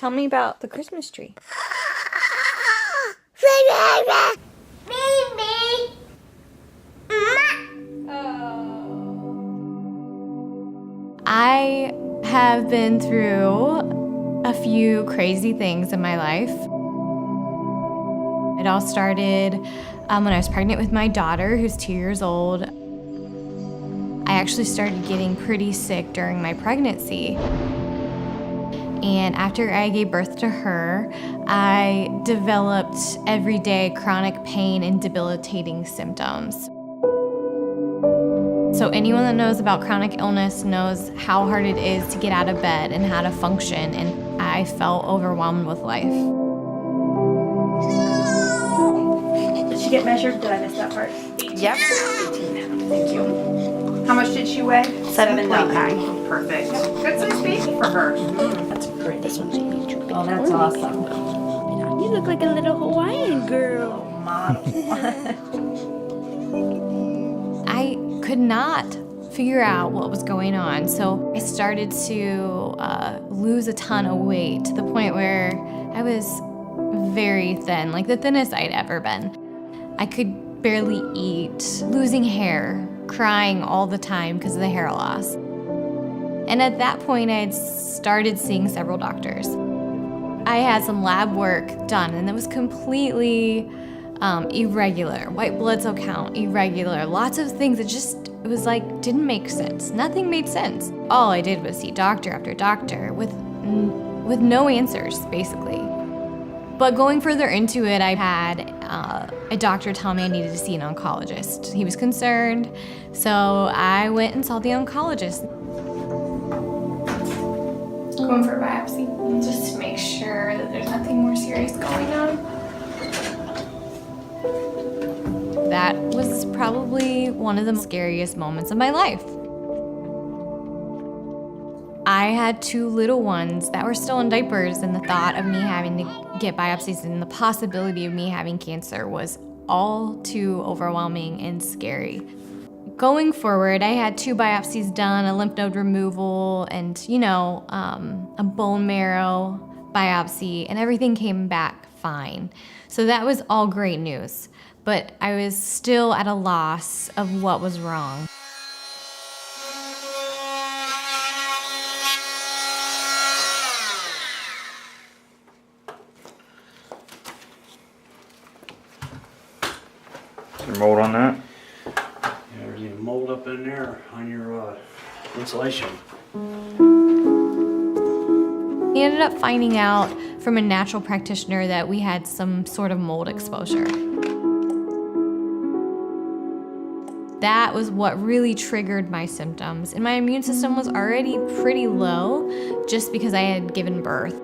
Tell me about the Christmas tree. I have been through a few crazy things in my life. It all started when I was pregnant with my daughter, who's 2 years old. I actually started getting pretty sick during my pregnancy. And after I gave birth to her, I developed everyday chronic pain and debilitating symptoms. So anyone that knows about chronic illness knows how hard it is to get out of bed and how to function, and I felt overwhelmed with life. Did she get measured? Did I miss that part? Yep. 18 pounds. Thank you. How much did she weigh? 7.9. Perfect. Good size baby for her. That's pretty. This one's Oh, that's awesome. You look like a little Hawaiian girl. Model. I could not figure out what was going on, so I started to lose a ton of weight to the point where I was very thin, like the thinnest I'd ever been. I could barely eat, losing hair, crying all the time because of the hair loss. And at that point, I had started seeing several doctors. I had some lab work done, and it was completely irregular. White blood cell count, irregular. Lots of things that it was like, didn't make sense. Nothing made sense. All I did was see doctor after doctor with no answers, basically. But going further into it, I had a doctor tell me I needed to see an oncologist. He was concerned, so I went and saw the oncologist. Going for a biopsy, just to make sure that there's nothing more serious going on. That was probably one of the scariest moments of my life. I had 2 little ones that were still in diapers, and the thought of me having to get biopsies and the possibility of me having cancer was all too overwhelming and scary. Going forward, I had 2 biopsies done, a lymph node removal, and a bone marrow biopsy, and everything came back fine. So that was all great news, but I was still at a loss of what was wrong. Is there mold on that? Yeah, there's even mold up in there on your insulation. He ended up finding out from a natural practitioner that we had some sort of mold exposure. That was what really triggered my symptoms, and my immune system was already pretty low just because I had given birth.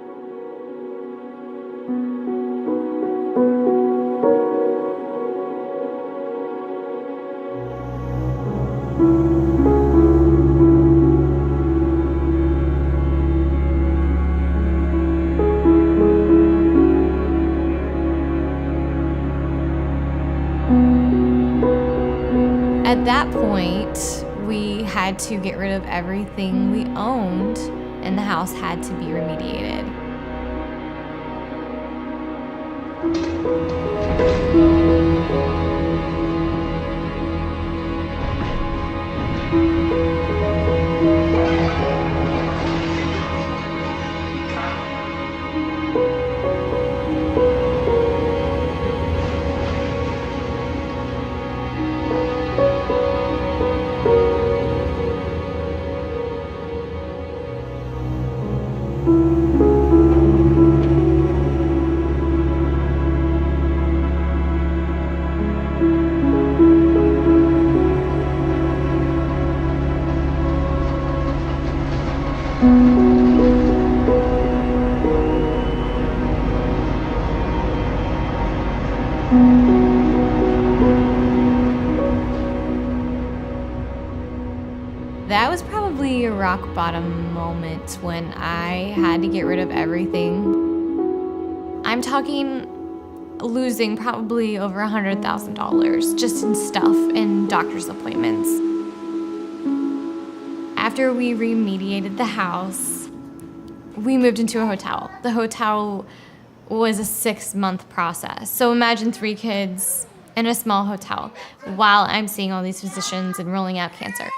At that point, we had to get rid of everything we owned, and the house had to be remediated. That was probably a rock bottom moment when I had to get rid of everything. I'm talking losing probably over $100,000 just in stuff and doctor's appointments. After we remediated the house, we moved into a hotel. The hotel was a 6-month process. So imagine 3 kids in a small hotel while I'm seeing all these physicians and rolling out cancer.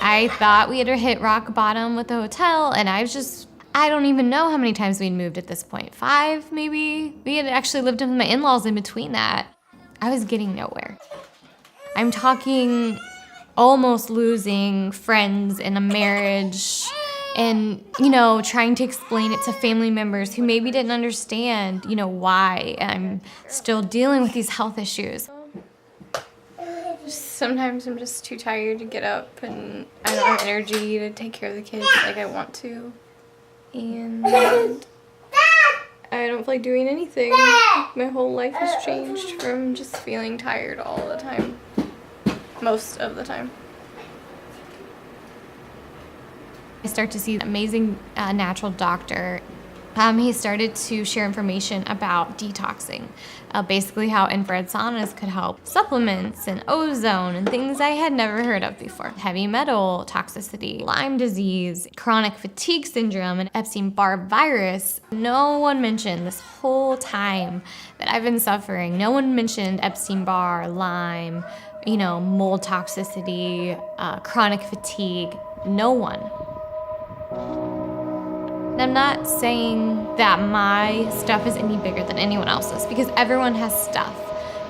I thought we had hit rock bottom with the hotel, and I don't even know how many times we'd moved at this point. 5, maybe? We had actually lived with my in-laws in between that. I was getting nowhere. I'm talking almost losing friends in a marriage and, trying to explain it to family members who maybe didn't understand, why I'm still dealing with these health issues. Sometimes I'm just too tired to get up, and I don't have energy to take care of the kids like I want to. And I don't feel like doing anything. My whole life has changed from just feeling tired all the time. Most of the time. I start to see an amazing natural doctor. He started to share information about detoxing, basically how infrared saunas could help, supplements and ozone and things I had never heard of before. Heavy metal toxicity, Lyme disease, chronic fatigue syndrome, and Epstein-Barr virus. No one mentioned this whole time that I've been suffering. No one mentioned Epstein-Barr, Lyme, mold toxicity, chronic fatigue. No one. I'm not saying that my stuff is any bigger than anyone else's, because everyone has stuff.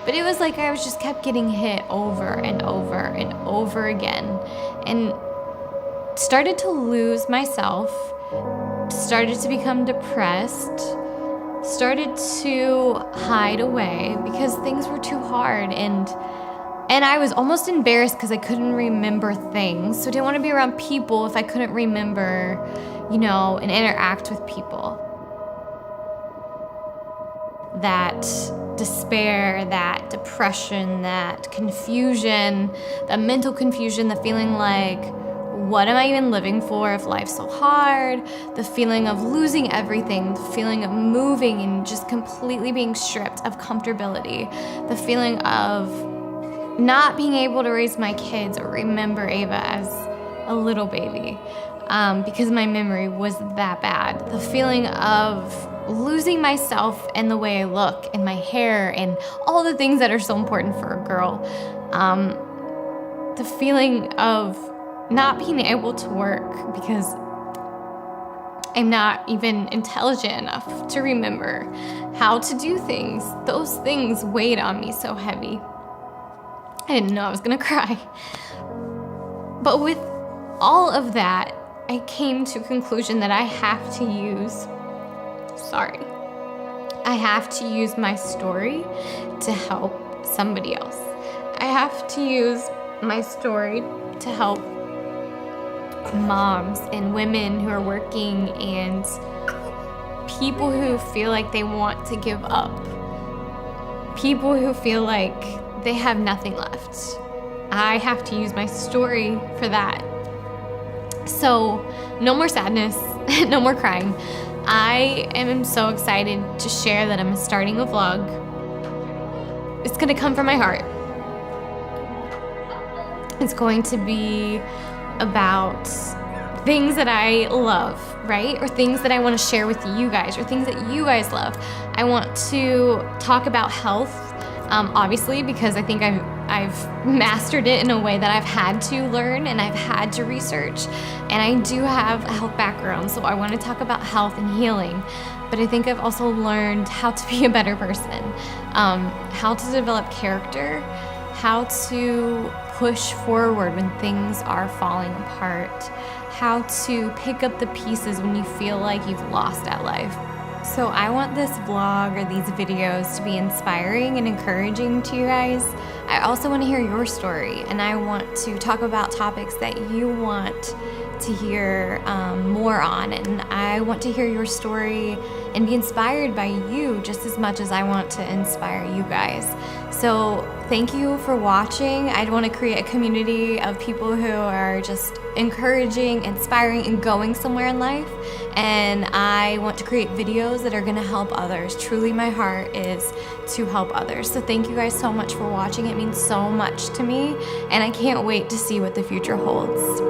But it was like I was just kept getting hit over and over and over again, and started to lose myself, started to become depressed, started to hide away because things were too hard, and I was almost embarrassed because I couldn't remember things. So I didn't want to be around people if I couldn't remember, and interact with people. That despair, that depression, that confusion, that mental confusion, the feeling like, what am I even living for if life's so hard? The feeling of losing everything, the feeling of moving and just completely being stripped of comfortability, the feeling of not being able to raise my kids or remember Ava as a little baby because my memory was that bad. The feeling of losing myself and the way I look and my hair and all the things that are so important for a girl. The feeling of not being able to work because I'm not even intelligent enough to remember how to do things. Those things weighed on me so heavy. I didn't know I was gonna cry. But with all of that, I came to a conclusion that I have to use my story to help somebody else. I have to use my story to help moms and women who are working and people who feel like they want to give up. People who feel like they have nothing left. I have to use my story for that. So, no more sadness, no more crying. I am so excited to share that I'm starting a vlog. It's gonna come from my heart. It's going to be about things that I love, right? Or things that I want to share with you guys, or things that you guys love. I want to talk about health, obviously, because I think I've mastered it in a way that I've had to learn and I've had to research. And I do have a health background, so I want to talk about health and healing. But I think I've also learned how to be a better person, how to develop character, how to push forward when things are falling apart, how to pick up the pieces when you feel like you've lost at life. So I want this vlog or these videos to be inspiring and encouraging to you guys. I also want to hear your story, and I want to talk about topics that you want to hear more on, and I want to hear your story and be inspired by you just as much as I want to inspire you guys. So thank you for watching. I want to create a community of people who are just encouraging, inspiring, and going somewhere in life. And I want to create videos that are going to help others. Truly, my heart is to help others. So thank you guys so much for watching. It means so much to me, and I can't wait to see what the future holds.